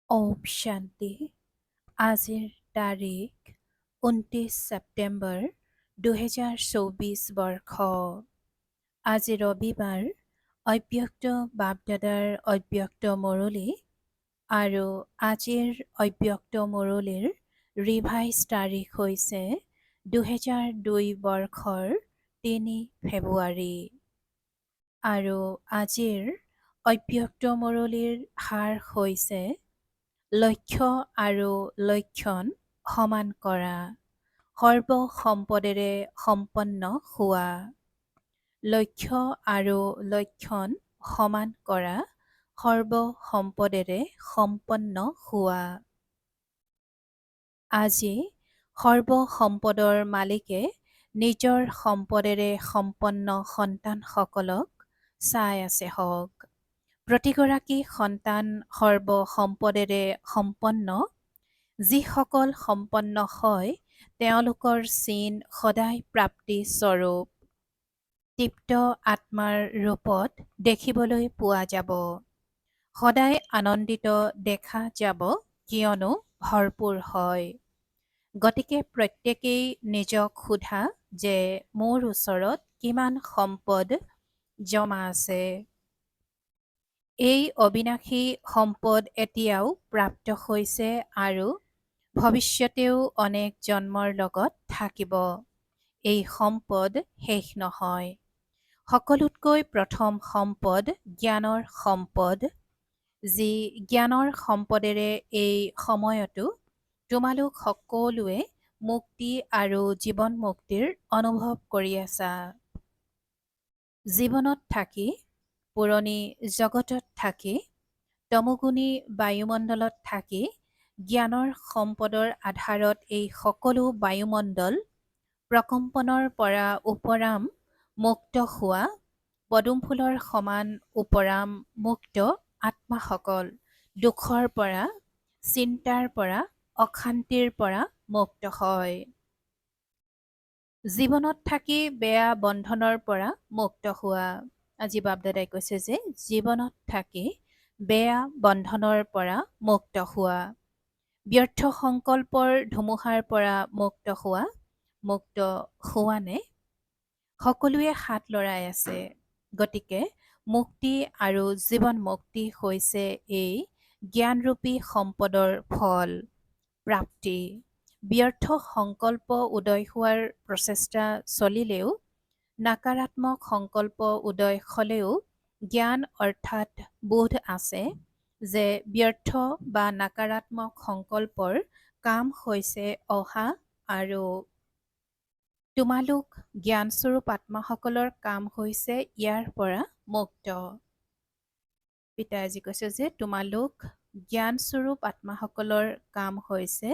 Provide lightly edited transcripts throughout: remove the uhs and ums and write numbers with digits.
ওম শান্তি। আজিৰ তাৰিখ 29 ছেপ্টেম্বৰ 2024 বৰ্ষ। আজি ৰবিবাৰ। অব্যক্ত বাপদাদাৰ অব্যক্ত মুৰলী আৰু আজিৰ অব্যক্ত মুৰলীৰ ৰিভাইজ তাৰিখ হৈছে 2002 বৰ্ষৰ 3 ফেব্ৰুৱাৰী আৰু আজিৰ অব্যক্ত মুৰলীৰ সাৰ হৈছে লক্ষ্য আৰু লক্ষণ সমান কৰা, সৰ্ব সম্পদেৰে সম্পন্ন হোৱা। লক্ষ্য আৰু লক্ষণ সমান কৰা, সৰ্ব সম্পদেৰে সম্পন্ন হোৱা। আজি সৰ্ব সম্পদৰ মালিকে নিজৰ সম্পদেৰে সম্পন্ন সন্তানসকলক চাই আছে হওক। প্ৰতিগৰাকী সন্তান সৰ্ব সম্পদেৰে সম্পন্ন। যিসকল সম্পন্ন হয় তেওঁলোকৰ চিন সদায় প্ৰাপ্তি স্বৰূপ তৃপ্ত আত্মাৰ ৰূপত দেখিবলৈ পোৱা যাব। সদায় আনন্দিত দেখা যাব কিয়নো ভৰপূৰ হয়। গতিকে প্ৰত্যেকেই নিজক সোধা যে মোৰ ওচৰত কিমান সম্পদ জমা আছে। এই অবিনাশী সম্পদ এতিয়াও প্ৰাপ্ত হৈছে আৰু ভৱিষ্যতেও অনেক জন্মৰ লগত থাকিব। এই সম্পদ শেষ নহয়। সকলোতকৈ প্ৰথম সম্পদ জ্ঞানৰ সম্পদ। যি জ্ঞানৰ সম্পদেৰে এই সময়তো তোমালোক সকলোৱে মুক্তি আৰু জীৱন মুক্তিৰ অনুভৱ কৰি আছা। জীৱনত থাকি, পুৰণি জগতত থাকি, তমোগুণী বায়ুমণ্ডলত থাকি, জ্ঞানৰ সম্পদৰ আধাৰত এই সকলো বায়ুমণ্ডল প্ৰকম্পনৰ পৰা উপৰাম মুক্ত হোৱা পদুম ফুলৰ সমান উপৰাম মুক্ত আত্মাসকল দুখৰ পৰা, চিন্তাৰ পৰা, অশান্তিৰ পৰা মুক্ত হয়। জীৱনত থাকি বেয়া বন্ধনৰ পৰা মুক্ত হোৱা। আজি বাপদাদাই কৈছে যে জীৱনত থাকি বেয়া বন্ধনৰ পৰা মুক্ত হোৱা, ব্যৰ্থ সংকল্পৰ ধুমুহাৰ পৰা মুক্ত হোৱা। মুক্ত হোৱা নে? সকলোৱে হাত লৰাই আছে। গতিকে মুক্তি আৰু জীৱন মুক্তি হৈছে এই জ্ঞানৰূপী সম্পদৰ ফল প্ৰাপ্তি। ব্যৰ্থ সংকল্প উদয় হোৱাৰ প্ৰচেষ্টা চলিলেও, নাকাৰাত্মক সংকল্প উদয় হলেও জ্ঞান অৰ্থাৎ বোধ আছে যে ব্যৰ্থ বা নাকাৰাত্মক সংকল্পৰ কাম হৈছে অহা আৰু তোমালোক জ্ঞানস্বৰূপ আত্মাসকলৰ কাম হৈছে ইয়াৰ পৰা মুক্ত। পিতাই আজি কৈছে যে তোমালোক জ্ঞানস্বৰূপ আত্মাসকলৰ কাম হৈছে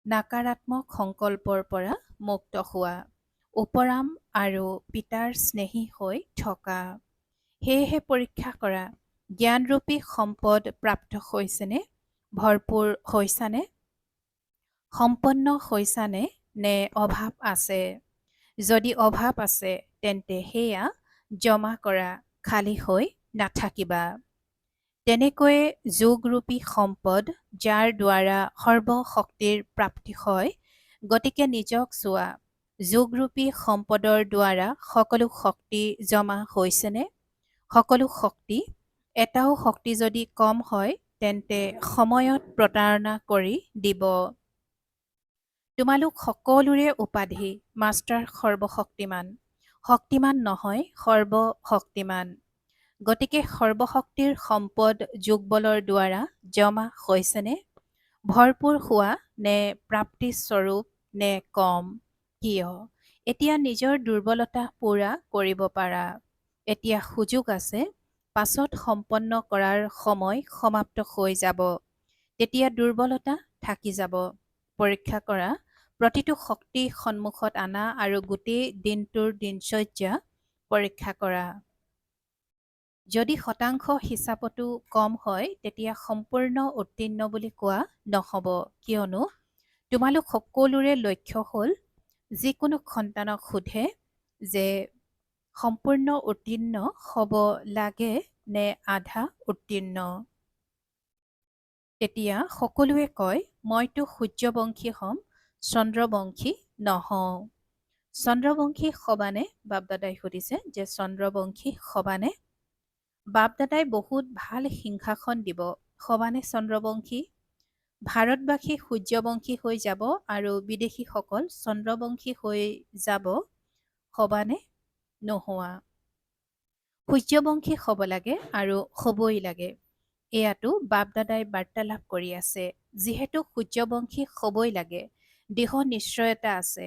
নাকাৰাত্মক সংকল্পৰ পৰা মুক্ত হোৱা, উপৰাম আৰু পিতাৰ স্নেহী হৈ থকা। সেয়েহে পৰীক্ষা কৰা, জ্ঞানৰূপী সম্পদ প্ৰাপ্ত হৈছেনে? ভৰপূৰ হৈছানে? সম্পন্ন হৈছানে নে অভাৱ আছে? যদি অভাৱ আছে তেন্তে সেয়া জমা কৰা, খালী হৈ নাথাকিবা। তেনেকৈয়ে যোগৰূপী সম্পদ যাৰ দ্বাৰা সৰ্বশক্তিৰ প্ৰাপ্তি হয়। গতিকে নিজক চোৱা, যোগৰূপী সম্পদৰ দ্বাৰা সকলো শক্তি জমা হৈছেনে? সকলো শক্তি, এটাও শক্তি যদি কম হয় তেন্তে সময়ত প্ৰতাৰণা কৰি দিব। তোমালোক সকলোৰে উপাধি মাষ্টাৰ সৰ্বশক্তিমান। শক্তিমান নহয়, সৰ্বশক্তিমান। গতিকে সৰ্বশক্তিৰ সম্পদ যোগবলৰ দ্বাৰা জমা হৈছেনে? ভৰপূৰ হোৱা নে প্ৰাপ্তিস্বৰূপ নে কম? কিয়? এতিয়া নিজৰ দুৰ্বলতা পূৰা কৰিব পাৰা। এতিয়া সুযোগ আছে। পাছত সম্পন্ন কৰাৰ সময় সমাপ্ত হৈ যাব। তেতিয়া দুৰ্বলতা থাকি যাব। পৰীক্ষা কৰা, প্ৰতিটো শক্তি সন্মুখত আনা আৰু গোটেই দিনটোৰ দিনচৰ্যা পৰীক্ষা কৰা। যদি শতাংশ হিচাপতো কম হয় তেতিয়া সম্পূৰ্ণ উত্তীৰ্ণ বুলি কোৱা নহ'ব। কিয়নো তোমালোক সকলোৰে লক্ষ্য হ'ল, যিকোনো সন্তানক সোধে যে সম্পূৰ্ণ উত্তীৰ্ণ হ'ব লাগে নে আধা উত্তীৰ্ণ। তেতিয়া সকলোৱে কয়, মইতো সূৰ্যবংশী হ'ম, চন্দ্ৰবংশী নহওঁ। চন্দ্ৰবংশী হ'বানে? বাপদাদাই সুধিছে যে চন্দ্ৰবংশী হ'বানে? বাপদাদাই বহুত ভাল সিংহাসন দিব, হ'বানে চন্দ্ৰবংশী? ভাৰতবাসী সূৰ্যবংশী হৈ যাব আৰু বিদেশীসকল চন্দ্ৰবংশী হৈ যাব, হ'বানে? নোহোৱা। সূৰ্যবংশী হ'ব লাগে আৰু হ'বই লাগে। এয়াতো বাপদাদাই বাৰ্তালাপ কৰি আছে। যিহেতু সূৰ্যবংশী হ'বই লাগে, দৃঢ় নিশ্চয়তা আছে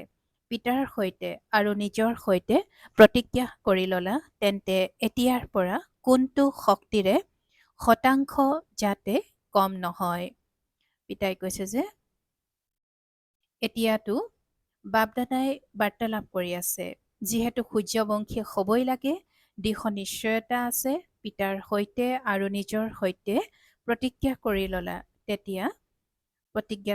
পিতাৰ সৈতে আৰু নিজৰ সৈতে প্ৰতিজ্ঞা কৰি ল'লা, তেন্তে এতিয়াৰ পৰা কোনটো শক্তিৰে শতাংশ যাতে কম নহয়। পিতাই কৈছে যে এতিয়াতো বাপদাদাই বাৰ্তালাপ কৰি আছে। যিহেতু সূৰ্যবংশী হ'বই লাগে, দৃঢ় নিশ্চয়তা আছে পিতাৰ সৈতে আৰু নিজৰ সৈতে প্ৰতিজ্ঞা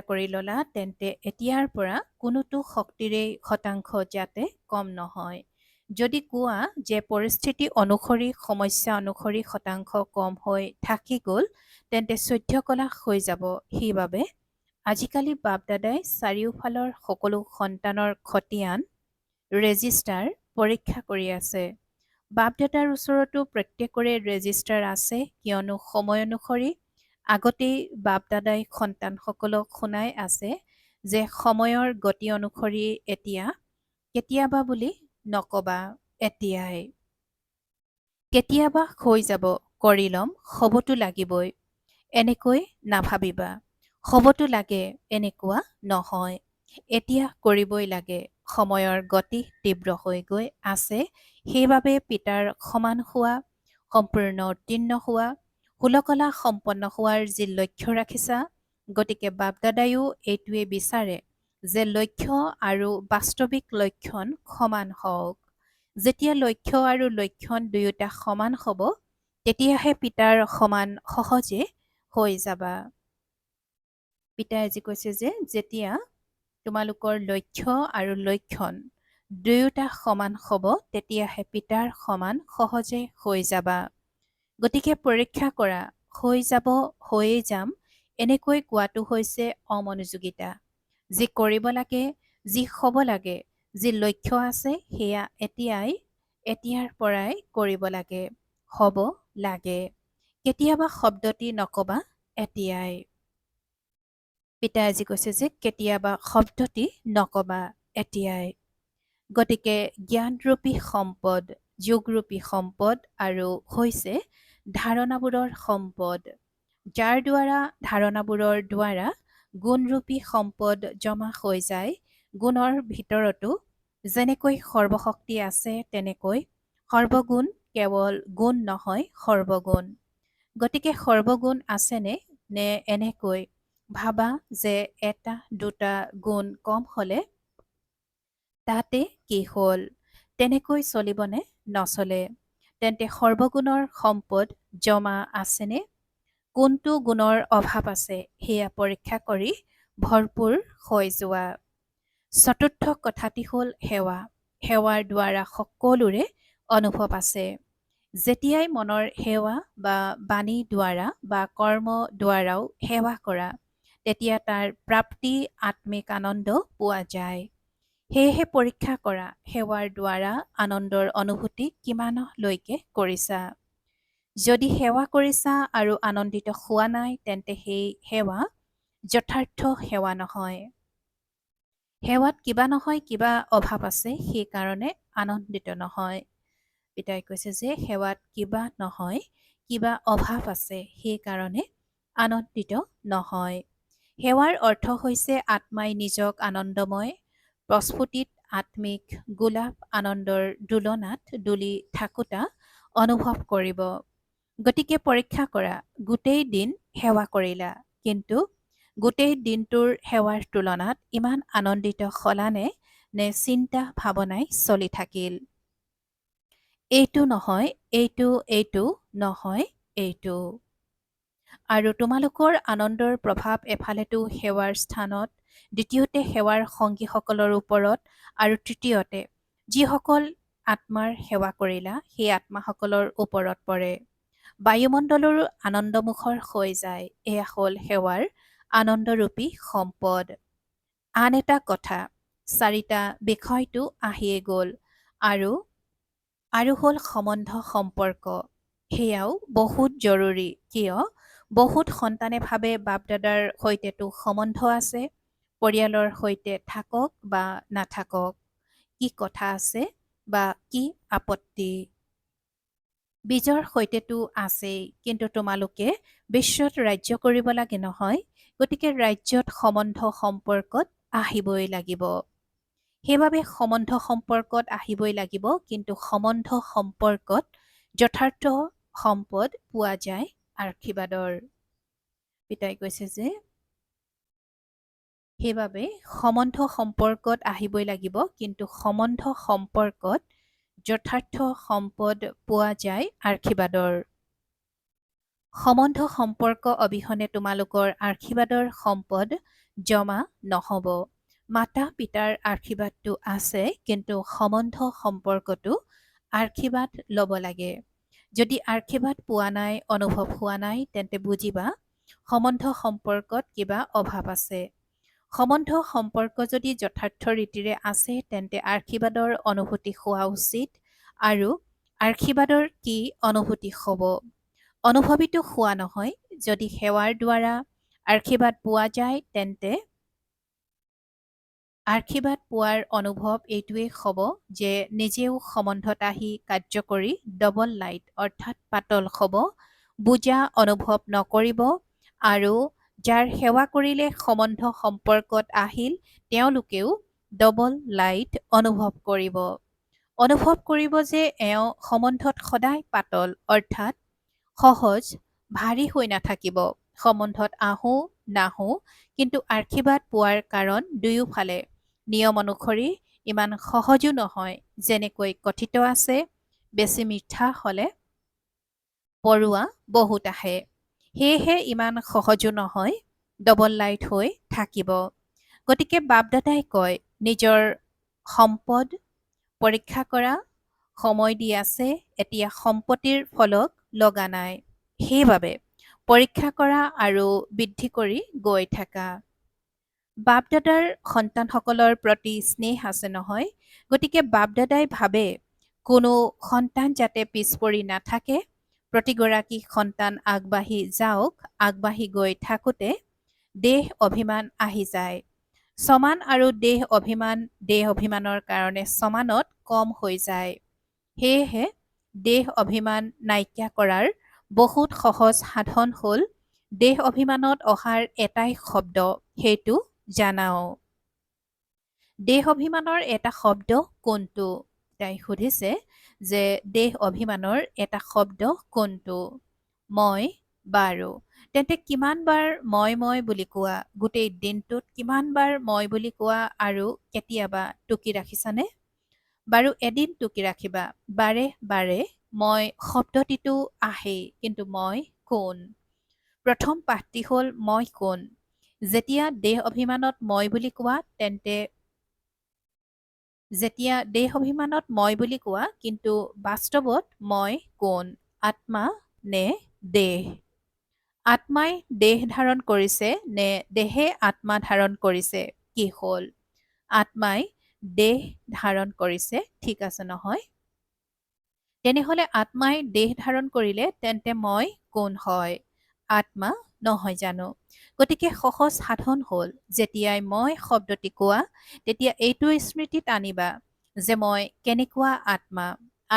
কৰি ল'লা, তেন্তে এতিয়াৰ পৰা কোনোটো শক্তিৰেই শতাংশ যাতে কম নহয়। যদি কোৱা যে পৰিস্থিতি অনুসৰি সমস্যা অনুসৰি শতাংশ কম হৈ থাকি গ'ল, তেন্তে চৈধ্য কলাশ হৈ যাব। সেইবাবে আজিকালি বাপদাদাই চাৰিওফালৰ সকলো সন্তানৰ খতিয়ান ৰেজিষ্টাৰ পৰীক্ষা কৰি আছে। বাপদাদাৰ ওচৰতো প্ৰত্যেকৰে ৰেজিষ্টাৰ আছে, কিয়নো সময় অনুসৰি আগতেই বাপদাদাই সন্তানসকলক শুনাই আছে যে সময়ৰ গতি অনুসৰি এতিয়া কেতিয়াবা বুলি নকবা, এতিয়াই। কেতিয়াবা হৈ যাব, কৰি ল'ম, হ'বতো লাগিবই, এনেকৈ নাভাবিবা। হ'বতো লাগে এনেকুৱা নহয়, এতিয়া কৰিবই লাগে। সময়ৰ গতি তীব্ৰ হৈ গৈ আছে, সেইবাবে পিতাৰ সমান হোৱা, সম্পূৰ্ণ উত্তীৰ্ণ হোৱা, ষোলকলা সম্পন্ন হোৱাৰ যি লক্ষ্য ৰাখিছা, গতিকে বাপদাদায়ো এইটোৱে বিচাৰে যে লক্ষ্য আৰু বাস্তৱিক লক্ষণ সমান হওক। যেতিয়া লক্ষ্য আৰু লক্ষণ দুয়োটা সমান হ'ব, তেতিয়াহে পিতাৰ সমান সহজে হৈ যাবা। পিতাই আজি কৈছে যে যেতিয়া তোমালোকৰ লক্ষ্য আৰু লক্ষণ দুয়োটা সমান হ'ব, তেতিয়াহে পিতাৰ সমান সহজে হৈ যাবা। গতিকে পৰীক্ষা কৰা, হৈ যাব, হৈয়ে যাম, এনেকৈ কোৱাটো হৈছে অমনোযোগিতা। যি কৰিব লাগে, যি হ'ব লাগে, যি লক্ষ্য আছে, সেয়া এতিয়াৰ পৰাই কৰিব লাগে, হ'ব লাগে। কেতিয়াবা শব্দটি নকবা, এতিয়াই। পিতাই আজি কৈছে যে কেতিয়াবা শব্দটি নকবা, এতিয়াই। গতিকে জ্ঞানৰূপী সম্পদ, যোগৰূপী সম্পদ আৰু হৈছে ধাৰণাবোৰৰ সম্পদ, যাৰ ধাৰণাবোৰৰ দ্বাৰা গুণৰূপী সম্পদ জমা হৈ যায়। গুণৰ ভিতৰতো যেনেকৈ সৰ্বশক্তি আছে, তেনেকৈ সৰ্বগুণ কেৱল গুণ নহয়, সৰ্বগুণ। গতিকে সৰ্বগুণ আছেনে? নে এনেকৈ ভাবা যে এটা দুটা গুণ কম হ'লে তাতে কি হ'ল, তেনেকৈ চলিবনে? নচলে। তেন্তে সৰ্বগুণৰ সম্পদ জমা আছেনে? কোনটো গুণৰ অভাৱ আছে, সেয়া পৰীক্ষা কৰি ভৰপূৰ হৈ যোৱা। চতুৰ্থ কথাটি হ'ল সেৱা। সেৱাৰ দ্বাৰা সকলোৰে অনুভৱ আছে। যেতিয়াই মনৰ সেৱা বা বাণী দ্বাৰা বা কৰ্ম দ্বাৰাও সেৱা কৰা, তেতিয়া তাৰ প্ৰাপ্তি আত্মিক আনন্দ পোৱা যায়। সেয়েহে পৰীক্ষা কৰা, সেৱাৰ দ্বাৰা আনন্দৰ অনুভূতি কিমানলৈকে কৰিছা। যদি সেৱা কৰিছা আৰু আনন্দিত হোৱা নাই, তেন্তে সেই সেৱা যথাৰ্থ সেৱা নহয়। সেৱাত কিবা নহয় কিবা অভাৱ আছে, সেইকাৰণে আনন্দিত নহয়। পিতাই কৈছে যে সেৱাত কিবা নহয় কিবা অভাৱ আছে, সেইকাৰণে আনন্দিত নহয়। সেৱাৰ অৰ্থ হৈছে আত্মাই নিজক আনন্দময় প্ৰস্ফুটিত আত্মিক গোলাপ আনন্দৰ দোলনাত ডুলি থাকোতা অনুভৱ কৰিব। গতিকে পৰীক্ষা কৰা, গোটেই দিন সেৱা কৰিলা, কিন্তু গোটেই দিনটোৰ সেৱাৰ তুলনাত ইমান আনন্দিত হলানে, নে চিন্তা ভাৱনাই চলি থাকিল? এইটো নহয়, এইটো নহয়, এইটো। আৰু তোমালোকৰ আনন্দৰ প্ৰভাৱ এফালেতো সেৱাৰ স্থানত, দ্বিতীয়তে সেৱাৰ সংগীসকলৰ ওপৰত, আৰু তৃতীয়তে যিসকল আত্মাৰ সেৱা কৰিলা, সেই আত্মাসকলৰ ওপৰত পৰে। বায়ুমণ্ডলৰো আনন্দমুখৰ হৈ যায়। এয়া হ'ল সেৱাৰ আনন্দৰূপী সম্পদ। আন এটা কথা, 4টা বিষয়টো আহিয়ে গ'ল আৰু হ'ল সম্বন্ধ সম্পৰ্ক। সেয়াও বহুত জৰুৰী। কিয়? বহুত সন্তানে ভাবে বাপ দাদাৰ সৈতেতো সম্বন্ধ আছে, পৰিয়ালৰ সৈতে থাকক বা নাথাকক, কি কথা আছে বা কি আপত্তি। বীজৰ সৈতেতো আছেই, কিন্তু তোমালোকে বিশ্বত ৰাজ্য কৰিব লাগে নহয়, গতিকে ৰাজ্যত সম্বন্ধ সম্পৰ্কত আহিবই লাগিব। সেইবাবে সম্বন্ধ সম্পৰ্কত আহিবই লাগিব, কিন্তু সম্বন্ধ সম্পৰ্কত যথাৰ্থ সম্পদ পোৱা যায় আশীৰ্বাদৰ। পিতাই কৈছে যে সেইবাবে সম্বন্ধ সম্পৰ্কত আহিবই লাগিব, কিন্তু সম্বন্ধ সম্পৰ্কত যথাৰ্থ সম্পদ পোৱা যায় আশীৰ্বাদৰ। সম্বন্ধ সম্পৰ্ক অবিহনে তোমালোকৰ আশীৰ্বাদৰ সম্পদ জমা নহ'ব। মাতা পিতাৰ আশীৰ্বাদটো আছে, কিন্তু সম্বন্ধ সম্পৰ্কতো আশীৰ্বাদ ল'ব লাগে। যদি আশীৰ্বাদ পোৱা নাই, অনুভৱ হোৱা নাই, তেন্তে বুজিবা সম্বন্ধ সম্পৰ্কত কিবা অভাৱ আছে। সম্বন্ধ সম্পৰ্ক যদি যথাৰ্থ ৰীতিৰে আছে, তেন্তে আশীৰ্বাদৰ অনুভূতি হোৱা উচিত। আৰু আশীৰ্বাদৰ কি অনুভূতি হ'ব? অনুভৱিতো হোৱা নহয়। যদি সেৱাৰ দ্বাৰা আশীৰ্বাদ পোৱা যায়, তেন্তে আশীৰ্বাদ পোৱাৰ অনুভৱ এইটোৱেই হ'ব যে নিজেও সম্বন্ধত আহি কাৰ্য কৰি ডবল লাইট অৰ্থাৎ পাতল হ'ব, বুজা অনুভৱ নকৰিব। আৰু যাৰ সেৱা কৰিলে সম্বন্ধ সম্পৰ্কত আহিল, তেওঁলোকেও ডবল লাইট অনুভৱ কৰিব। অনুভৱ কৰিব যে এওঁ সম্বন্ধত সদায় পাতল অৰ্থাৎ সহজ, ভাৰী হৈ নাথাকিব। সম্বন্ধত আহোঁ নাহোঁ, কিন্তু আশীৰ্বাদ পোৱাৰ কাৰণ দুয়োফালে নিয়ম অনুসৰি ইমান সহজো নহয়, যেনেকৈ কথিত আছে, বেছি মিঠা হ'লে পৰুৱা বহুত আহে। সেয়েহে ইমান সহজো নহয়, ডবল লাইট হৈ থাকিব। গতিকে বাপ দাদাই কয়, নিজৰ সম্পদ পৰীক্ষা কৰা সময় দি আছে, এতিয়া সম্পত্তিৰ ফলক লগা নাই। সেইবাবে পৰীক্ষা কৰা আৰু বৃদ্ধি কৰি গৈ থাকা। বাপ দাদাৰ সন্তানসকলৰ প্ৰতি স্নেহ আছে নহয়, গতিকে বাপ দাদাই ভাবে কোনো সন্তান যাতে পিছ পৰি নাথাকে, প্ৰতিগৰাকী সন্তান আগবাঢ়ি যাওক। আগবাঢ়ি গৈ থাকোঁতে দেহ অভিমান আহি যায়। সমান আৰু দেহ অভিমানৰ কাৰণে সমানত কম হৈ যায়। সেয়েহে দেহ অভিমান নাইকিয়া কৰাৰ বহুত সহজ সাধন হ'ল দেহ অভিমানত অহাৰ এটাই শব্দ, সেইটো জানাও। দেহ অভিমানৰ এটা শব্দ কোনটো? তাই সুধিছে যে দেহ অভিমানৰ এটা শব্দ কোনটো? মই। বাৰু তেন্তে কিমান বাৰ মই বুলি কোৱা? গোটেই দিনটোত কিমান বাৰ মই বুলি কোৱা আৰু কেতিয়াবা টুকি ৰাখিছানে? বাৰু এদিন টুকি ৰাখিবা। বাৰে বাৰে মই শব্দটিতো আহেই, কিন্তু মই কোন? প্ৰথম পাঠটি হ'ল মই কোন। যেতিয়া দেহ অভিমানত মই বুলি কোৱা, কিন্তু বাস্তৱত মই কোন? আত্মা নে দেহ? আত্মাই দেহ ধাৰণ কৰিছে নে দেহে আত্মা ধাৰণ কৰিছে? কি হ'ল? আত্মাই দেহ ধাৰণ কৰিছে, ঠিক আছে নহয়? তেনেহলে আত্মাই দেহ ধাৰণ কৰিলে তেন্তে মই কোন হয়? আত্মা নহয় জানো? গতিকে সহজ সাধন হ'ল, যেতিয়াই মই শব্দটি কোৱা, তেতিয়া এইটো স্মৃতিত আনিবা যে মই কেনেকুৱা আত্মা।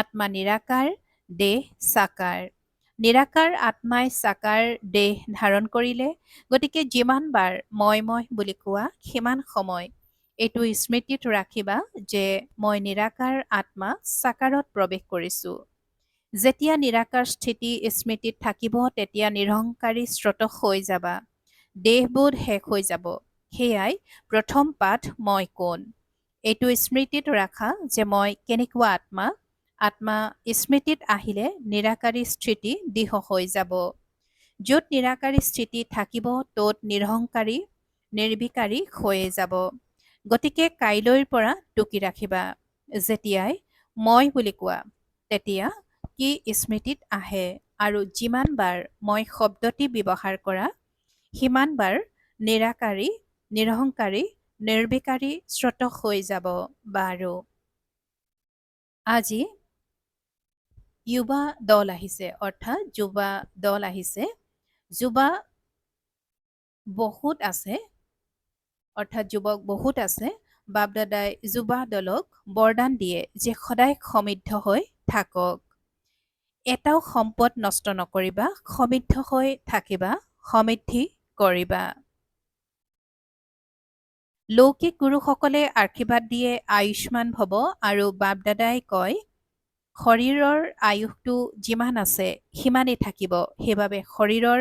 আত্মা নিৰাকাৰ, দেহ সাকাৰ। নিৰাকাৰ আত্মাই সাকাৰ দেহ ধাৰণ কৰিলে, গতিকে যিমান বাৰ মই বুলি কোৱা, সিমান সময় এইটো স্মৃতিত ৰাখিবা যে মই নিৰাকাৰ আত্মা সাকাৰত প্ৰৱেশ কৰিছো। যেতিয়া নিৰাকাৰ স্থিতি স্মৃতিত থাকিব, তেতিয়া নিৰহংকাৰী স্ৰোত হৈ যাবা। দেহবোধ শেষ হৈ যাব। সেয়াই প্ৰথম পাঠ, মই কোন। এইটো স্মৃতিত ৰাখা যে মই কেনেকুৱা আত্মা। আত্মা স্মৃতিত আহিলে নিৰাকাৰী স্থিতি দৃঢ় হৈ যাব। য'ত নিৰাকাৰী স্থিতি থাকিব, ত'ত নিৰহংকাৰী নিৰ্বিকাৰী হৈয়ে যাব। গতিকে কাইলৈৰ পৰা টুকি ৰাখিবা। যেতিয়াই মই বুলি কোৱা, তেতিয়া কি স্মৃতিত আহে? আৰু যিমানবাৰ মই শব্দটি ব্যৱহাৰ কৰা সিমানবাৰ নিৰাকাৰী, নিৰহংকাৰী, নিৰ্বিকাৰী শ্ৰোত হৈ যাব বাৰু। আজি যুৱা দল আহিছে, অৰ্থাৎ যুৱা দল আহিছে। যুৱা বহুত আছে, অৰ্থাৎ যুৱক বহুত আছে। বাপ দাদাই যুৱা দলক বৰদান দিয়ে যে সদায় সমৃদ্ধ হৈ থাকক। এটাও সম্পদ নষ্ট নকৰিবা, সমৃদ্ধ হৈ থাকিবা, সমৃদ্ধি কৰিবা। লৌকিক গুৰুসকলে আশীৰ্বাদ দিয়ে আয়ুষ্মান ভৱ, আৰু বাপ দাদাই কয় শৰীৰৰ আয়ুসটো যিমান আছে সিমানেই থাকিব। সেইবাবে শৰীৰৰ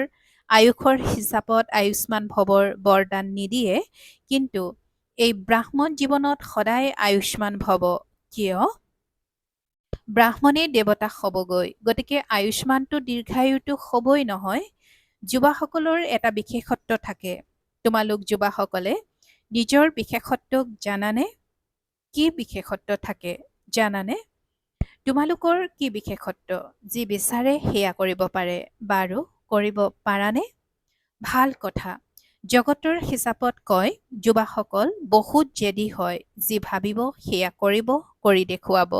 আয়ুসৰ হিচাপত আয়ুষ্মান ভৱৰ বৰদান নিদিয়ে, কিন্তু এই ব্ৰাহ্মণ জীৱনত সদায় আয়ুষ্মান ভৱ। কিয়? ব্ৰাহ্মণেই দেৱতা হ'বগৈ, গতিকে আয়ুষ্মানটো দীৰ্ঘায়ুটো হ'বই নহয়। যুৱাসকলৰ এটা বিশেষত্ব থাকে। তোমালোক যুৱাসকলে নিজৰ বিশেষত্বক জানানে? কি বিশেষত্ব থাকে জানানে? তোমালোকৰ কি বিশেষত্ব? যি বিচাৰে সেয়া কৰিব পাৰে। বাৰু কৰিব পাৰানে? ভাল কথা। জগতৰ হিচাপত কয় যুৱাসকল বহুত জেদী হয়, যি ভাবিব সেয়া কৰিব, কৰি দেখুৱাব।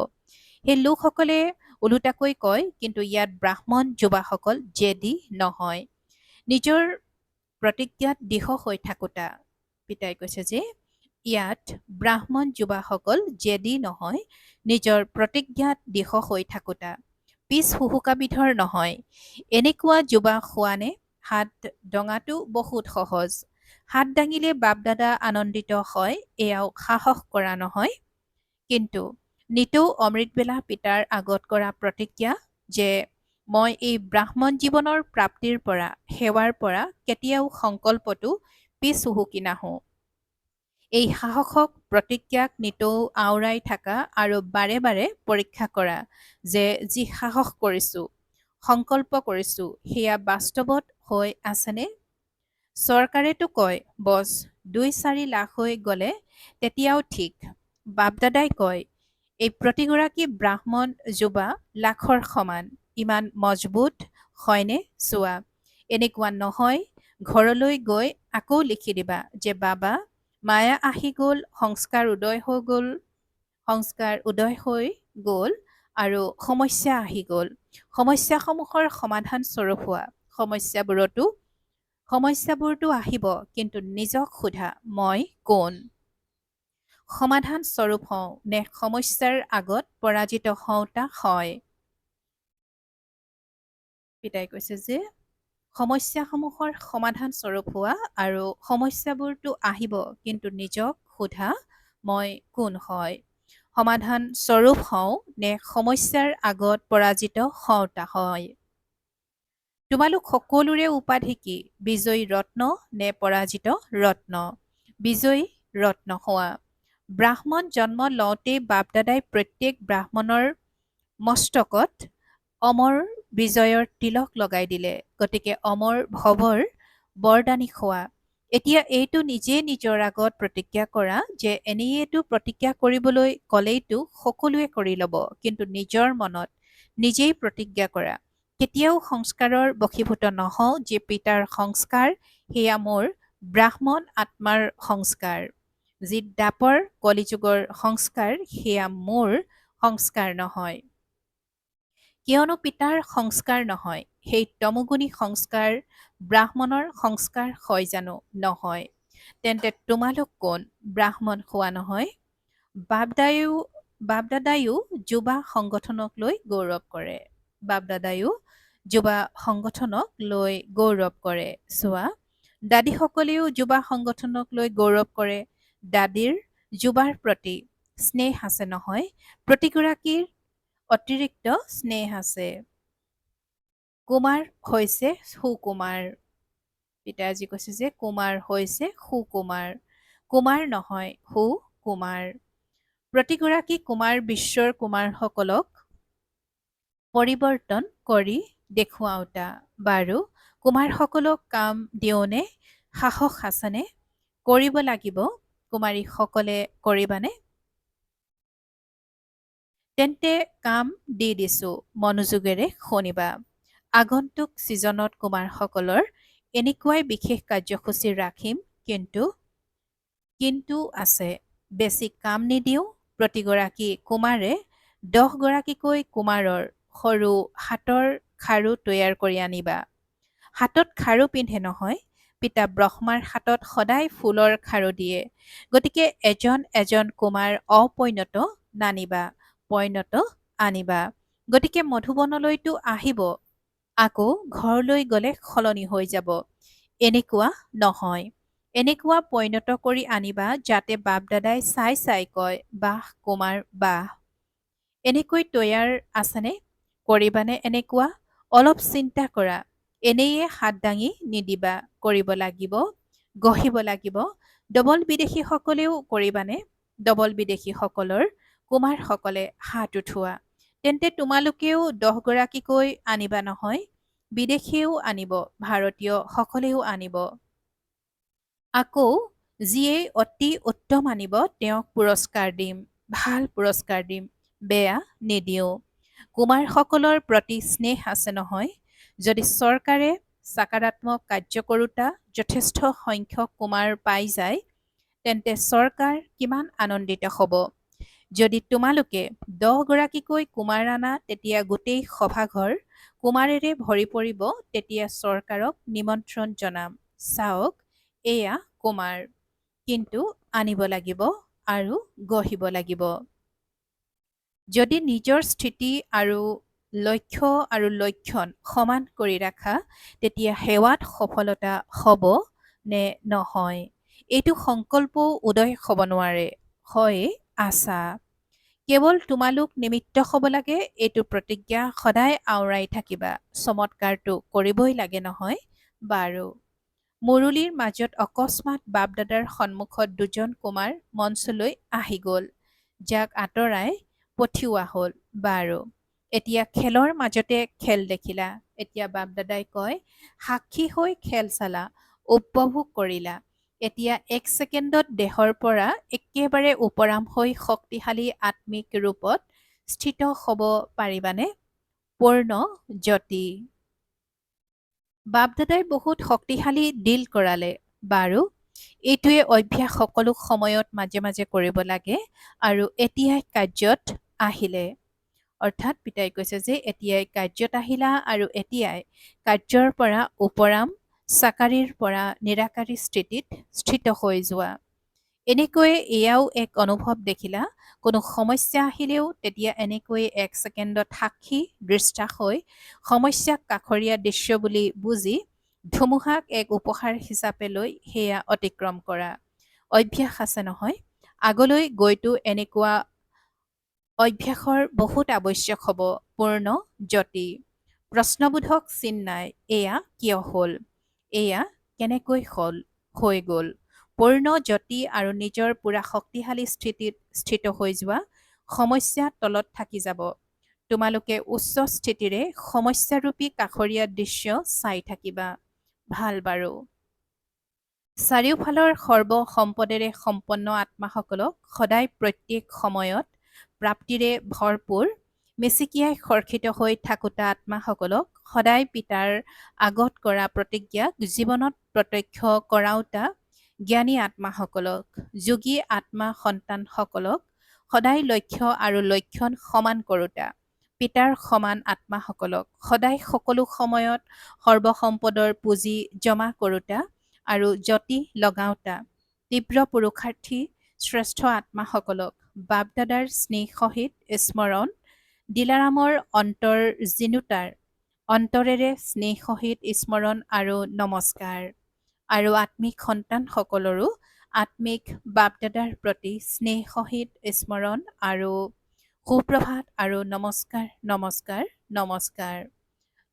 সেই লোকসকলে ওলোটাকৈ কয়, কিন্তু ইয়াত ব্ৰাহ্মণ যুৱাসকল জেদী নহয়। নিজৰ প্ৰতিজ্ঞাত দৃঢ় হৈ থাকোঁতা। পিতাই কৈছে যে ইয়াত ব্ৰাহ্মণ যুৱাসকল জেদী নহয়, নিজৰ প্ৰতিজ্ঞাত দৃঢ় হৈ থাকোঁতা। পিছ হুহুকাবিধৰ নহয়। এনেকুৱা যুৱা হোৱানে? হাত দঙাটো বহুত সহজ। হাত দাঙিলে বাপ দাদা আনন্দিত হয়, এয়াও সাহস কৰা নহয়। কিন্তু নিতৌ অমৃতবেলা পিতাৰ আগত কৰা প্ৰতিজ্ঞা যে মই এই ব্ৰাহ্মণ জীৱনৰ প্ৰাপ্তিৰ পৰা, সেৱাৰ পৰা কেতিয়াও সংকল্পটো পিছ হুহুকি নাহোঁ। এই সাহসক, প্ৰতিজ্ঞাক নিতৌ আওৰাই থাকা আৰু বাৰে বাৰে পৰীক্ষা কৰা যে যি সাহস কৰিছোঁ, সংকল্প কৰিছোঁ, সেয়া বাস্তৱত হৈ আছেনে? চৰকাৰেতো কয় বছ ২-৪ লাখ হৈ গ'লে তেতিয়াও ঠিক। বাপ দাদাই কয় এই প্ৰতিগৰাকী ব্ৰাহ্মণ যুৱা লাখৰ সমান। ইমান মজবুত হয়নে চোৱা? এনেকুৱা নহয়। ঘৰলৈ গৈ আকৌ লিখি দিবা যে বাবা মায়া আহি গ'ল, সংস্কাৰ উদয় হৈ গ'ল, সংস্কাৰ উদয় হৈ গ'ল আৰু সমস্যা আহি গ'ল। সমস্যাসমূহৰ সমাধান স্বৰূপ হোৱা। সমস্যাবোৰতো আহিব, কিন্তু নিজক সোধা মই কোন? সমাধান স্বৰূপ হওঁ নে সমস্যাৰ আগত পৰাজিত হওঁতা হয়? পিতাই কৈছে যে সমস্যাসমূহৰ সমাধান স্বৰূপ হোৱা আৰু সমস্যাবোৰতো আহিব, কিন্তু নিজক সোধা মই কোন হয়? সমাধান স্বৰূপ হওঁ নে সমস্যাৰ আগত পৰাজিত হওঁতা হয়? তোমালোক সকলোৰে উপাধি কি? বিজয়ী ৰত্ন নে পৰাজিত ৰত্ন? বিজয়ী ৰত্ন হোৱা। ব্ৰাহ্মণ জন্ম লওঁতেই বাপ দাদাই প্ৰত্যেক ব্ৰাহ্মণৰ মস্তকত অমৰ বিজয়ৰ তিলক লগাই দিলে। গতিকে অমৰ ভৱৰ বৰদানী হোৱা। এতিয়া এইটো নিজে নিজৰ আগত প্ৰতিজ্ঞা কৰা যে এনেয়েটো প্ৰতিজ্ঞা কৰিবলৈ ক'লেইতো সকলোৱে কৰি ল'ব, কিন্তু নিজৰ মনত নিজেই প্ৰতিজ্ঞা কৰা। কেতিয়াও সংস্কাৰৰ বশীভূত নহওঁ যে পিতাৰ সংস্কাৰ সেয়া মোৰ ব্ৰাহ্মণ আত্মাৰ সংস্কাৰ। যি দাপৰ কলিযুগৰ সংস্কাৰ সেয়া মোৰ সংস্কাৰ নহয়। কিয়নো পিতাৰ সংস্কাৰ নহয়, সেই তমোগুণী সংস্কাৰ ব্ৰাহ্মণৰ সংস্কাৰ হয় জানো? নহয়। তেন্তে তোমালোক কোন? ব্ৰাহ্মণ হোৱা নহয়? বাপ দাদায়ো যুৱা সংগঠনক লৈ গৌৰৱ কৰে। বাপ দাদায়ো যুৱা সংগঠনক লৈ গৌৰৱ কৰে। চোৱা, দাদীসকলেও যুৱা সংগঠনক লৈ গৌৰৱ কৰে। দাদীৰ যুৱাৰ প্ৰতি স্নেহ আছে নহয়? প্ৰতিগৰাকীৰ অতিৰিক্ত স্নেহ আছে। কুমাৰ হৈছে সুকুমাৰ। পিতাই আজি কৈছে যে কুমাৰ হৈছে সুকুমাৰ। কুমাৰ নহয়, সুকুমাৰ। প্ৰতিগৰাকী কুমাৰ বিশ্বৰ কুমাৰসকলক পৰিৱৰ্তন কৰি দেখুৱাওঁতা। বাৰু কুমাৰসকলক কাম দিওঁনে? সাহস আছেনে? কৰিব লাগিব। কুমাৰীসকলে কৰিবানে? তেন্তে কাম দি দিছোঁ, মনোযোগেৰে শুনিবা। আগন্তুক ছিজনত কুমাৰসকলৰ এনেকুৱাই বিশেষ কাৰ্যসূচী ৰাখিম, কিন্তু আছে। বেছি কাম নিদিওঁ। প্ৰতিগৰাকী কুমাৰে 10 গৰাকীকৈ কুমাৰৰ সৰু হাতৰ খাৰু তৈয়াৰ কৰি আনিবা। হাতত খাৰু পিন্ধে নহয়, পিতা ব্ৰহ্মাৰ হাতত সদায় ফুলৰ খাৰু দিয়ে। গতিকে এজন এজন কুমাৰ অপৰিণত নানিবা, পৰিণত আনিবা। গতিকে মধুবনলৈতো আহিব, আকৌ ঘৰলৈ গ'লে সলনি হৈ যাব। এনেকুৱা নহয়। এনেকুৱা পৰিণত কৰি আনিবা যাতে বাপ দাদাই চাই চাই কয়, বাহ কুমাৰ বাহ। এনেকৈ তৈয়াৰ আছেনে? কৰিবানে এনেকুৱা? অলপ চিন্তা কৰা। এনেয়ে হাত দাঙি নিদিবা, কৰিব লাগিব, গঢ়িব লাগিব। ডবল বিদেশীসকলেও কৰিবানে? ডবল বিদেশীসকলৰ কুমাৰসকলে হাত উঠোৱা। তেন্তে তোমালোকেও 10 গৰাকীকৈ আনিবা নহয়। বিদেশীয়েও আনিব, ভাৰতীয় সকলেও আনিব। আকৌ যিয়ে অতি উত্তম আনিব তেওঁক পুৰস্কাৰ দিম, ভাল পুৰস্কাৰ দিম, বেয়া নিদিওঁ। কুমাৰসকলৰ প্ৰতি স্নেহ আছে নহয়। যদি চৰকাৰে চাকাৰাত্মক কাৰ্যকৰোতা যথেষ্ট সংখ্যক কুমাৰ পাই যায়, তেন্তে চৰকাৰ কিমান আনন্দিত হ'ব। যদি তোমালোকে 10 গৰাকীকৈ কুমাৰ আনা, তেতিয়া গোটেই সভাঘৰ কুমাৰেৰে ভৰি পৰিব। তেতিয়া চৰকাৰক নিমন্ত্ৰণ জনাম, চাওক এয়া কুমাৰ, কিন্তু আনিব লাগিব আৰু গঢ়িব লাগিব। যদি নিজৰ স্থিতি আৰু লক্ষ্য আৰু লক্ষণ সমান কৰি ৰাখা, তেতিয়া সেৱাত সফলতা হ'ব নে নহয়, এইটো সংকল্পও উদয় হ'ব নোৱাৰে, হয় আশা। কেৱল তোমালোক নিমিত্ত হ'ব লাগে, এইটো প্ৰতিজ্ঞা সদায় আওৰাই থাকিবা। চমৎকাৰটো কৰিবই লাগে নহয়। বাৰু। মুৰুলীৰ মাজত অকস্মাৎ বাপদাদাৰ সন্মুখত দুজন কুমাৰ মঞ্চলৈ আহি গ'ল, যাক আঁতৰাই পঠিওৱা হ'ল। বাৰু, এতিয়া খেলৰ মাজতে খেল দেখিলা। এতিয়া বাপদাদাই কয়, সাক্ষী হৈ খেল চালা, উপভোগ কৰিলা। এতিয়া 1 ছেকেণ্ডত দেহৰ পৰা একেবাৰে উপৰাম হৈ শক্তিশালী আত্মিক ৰূপত স্থিত হ'ব পাৰিবানে? পূৰ্ণ জ্যোতি। বাপদাদাই বহুত শক্তিশালী ডিল কৰালে। বাৰু, এইটোৱে অভ্যাস সকলো সময়ত মাজে মাজে কৰিব লাগে আৰু এতিয়াই কাৰ্যত আহিলে। অৰ্থাৎ পিতাই কৈছে যে এতিয়াই কাৰ্যত আহিলা আৰু এতিয়াই কাৰ্যৰ পৰা উপৰাম, চাকাৰীৰ পৰা নিৰাকাৰী স্থিতিত স্থিত হৈ যোৱা। এনেকৈয়ে এয়াও এক অনুভৱ দেখিলা। কোনো সমস্যা আহিলেও তেতিয়া এনেকৈয়ে 1 ছেকেণ্ডত সাক্ষী দৃষ্টা হৈ সমস্যাক কাষৰীয়া দৃশ্য বুলি বুজি ধুমুহাক এক উপহাৰ হিচাপে লৈ সেয়া অতিক্ৰম কৰা। অভ্যাস আছে নহয়। আগলৈ গৈতো এনেকুৱা অভ্যাসৰ বহুত আৱশ্যক হ'ব। পূৰ্ণ জ্যোতি। প্ৰশ্নবোধক চিন নাই, এয়া কিয় হ'ল, এয়া কেনেকৈ হ'ল, হৈ গ'ল। পূৰ্ণ জ্যোতি আৰু নিজৰ পুৰা শক্তিশালী স্থিতিত স্থিত হৈ যোৱা। সমস্যা তলত থাকি যাব। তোমালোকে উচ্চ স্থিতিৰে সমস্যাৰূপী কাষৰীয়া দৃশ্য চাই থাকিবা। ভাল বাৰু। চাৰিওফালৰ সৰ্ব সম্পদেৰে সম্পন্ন আত্মাসকলক সদায় প্ৰত্যেক সময়ত প্ৰাপ্তিৰে ভৰপূৰ মিচিকিয়াই সৰ্ষিত হৈ থাকোতা আত্মাসকলক সদায় পিতাৰ আগত কৰা প্ৰতিজ্ঞাক জীৱনত প্ৰত্যক্ষ কৰাওতা জ্ঞানী আত্মাসকলক, যোগী আত্মা সন্তানসকলক সদায় লক্ষ্য আৰু লক্ষণ সমান কৰোতা পিতাৰ সমান আত্মাসকলক সদায় সকলো সময়ত সৰ্বসম্পদৰ পুঁজি জমা কৰোতা আৰু জ্যোতি লগাওতা তীব্ৰ পুৰুষাৰ্থী শ্ৰেষ্ঠ আত্মাসকলক বাপদাদাৰ স্নেহ সহিত স্মৰণ, দিলাৰামৰ অন্তৰ জিনুতাৰ অন্তৰেৰে স্নেহ সহিত স্মৰণ আৰু নমস্কাৰ। আৰু আত্মিক সন্তানসকলৰো আত্মিক বাপদাদাৰ প্ৰতি স্নেহ সহিত স্মৰণ আৰু সুপ্ৰভাত আৰু নমস্কাৰ, নমস্কাৰ, নমস্কাৰ।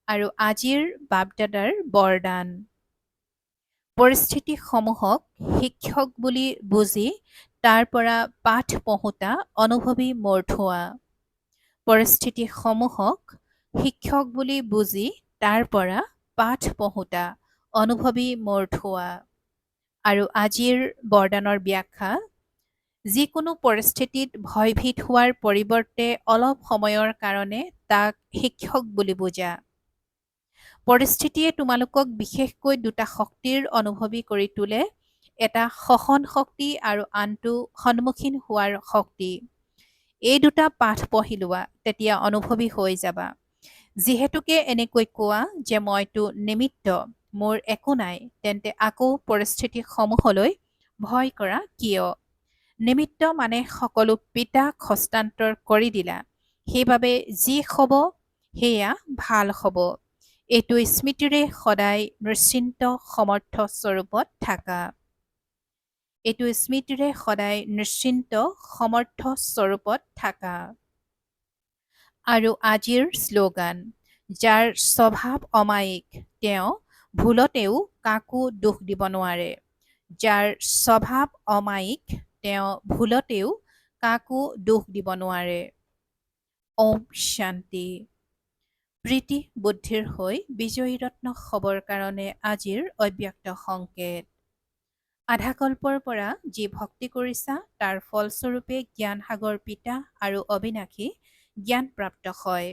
আৰু আজিৰ বাপদাদাৰ বৰদান। পৰিস্থিতিসমূহক শিক্ষক বুলি বুজি তাৰ পৰা পাঠ পঢ়োতা অনুভৱী মূৰ্ধুৱা। পৰিস্থিতিসমূহক শিক্ষক বুলি বুজি তাৰ পৰা পাঠ পঢ়োতা অনুভৱী মূৰ্ধুৱা। আৰু আজিৰ বৰদানৰ ব্যাখ্যা। যিকোনো পৰিস্থিতিত ভয়ভীত হোৱাৰ পৰিৱৰ্তে অলপ সময়ৰ কাৰণে তাক শিক্ষক বুলি বুজা। পৰিস্থিতিয়ে তোমালোকক বিশেষকৈ দুটা শক্তিৰ অনুভৱী কৰি তোলে, এটা সহন শক্তি আৰু আনটো সন্মুখীন হোৱাৰ শক্তি। এই দুটা পাঠ পঢ়ি লোৱা, তেতিয়া অনুভৱী হৈ যাবা। যিহেতুকে এনেকৈ কোৱা যে মইতো নিমিত্ত, মোৰ একো নাই, তেন্তে আকৌ পৰিস্থিতিসমূহলৈ ভয় কৰা কিয়? নিমিত্ত মানে সকলো পিতাক হস্তান্তৰ কৰি দিলা, সেইবাবে যি হ'ব সেয়া ভাল হ'ব। এইটো স্মৃতিৰে সদায় নিশ্চিন্ত সমৰ্থ স্বৰূপত থাকা। এইটো স্মৃতিৰে সদায় নিশ্চিন্ত সমৰ্থ স্বৰূপত থাকা। আৰু আজিৰ শ্লোগান, যাৰ স্বভাৱ অমায়িক তেওঁ ভুলতেও কাকো দোষ দিব নোৱাৰে। যাৰ স্বভাৱ অমায়িক তেওঁ ভুলতেও কাকো দোষ দিব নোৱাৰে। ওম শান্তি। প্ৰীতি বুদ্ধিৰ হৈ বিজয়ী ৰত্ন হ'বৰ কাৰণে আজিৰ অব্যক্ত সংকেত। আধাকল্পৰ পৰা যি ভক্তি কৰিছা তাৰ ফলস্বৰূপে জ্ঞান সাগৰ পিতা আৰু অবিনাশী জ্ঞান প্ৰাপ্ত হয়।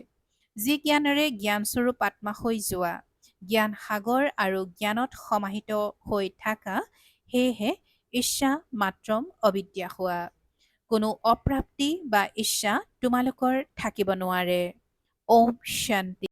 যি জ্ঞানেৰে জ্ঞানস্বৰূপ আত্মা হৈ যোৱা, জ্ঞান সাগৰ আৰু জ্ঞানত সমাহিত হৈ থাকা, সেয়েহে ইচ্ছা মাত্ৰম অবিদ্যা হোৱা। কোনো অপ্ৰাপ্তি বা ইচ্ছা তোমালোকৰ থাকিব নোৱাৰে। ওম শান্তি।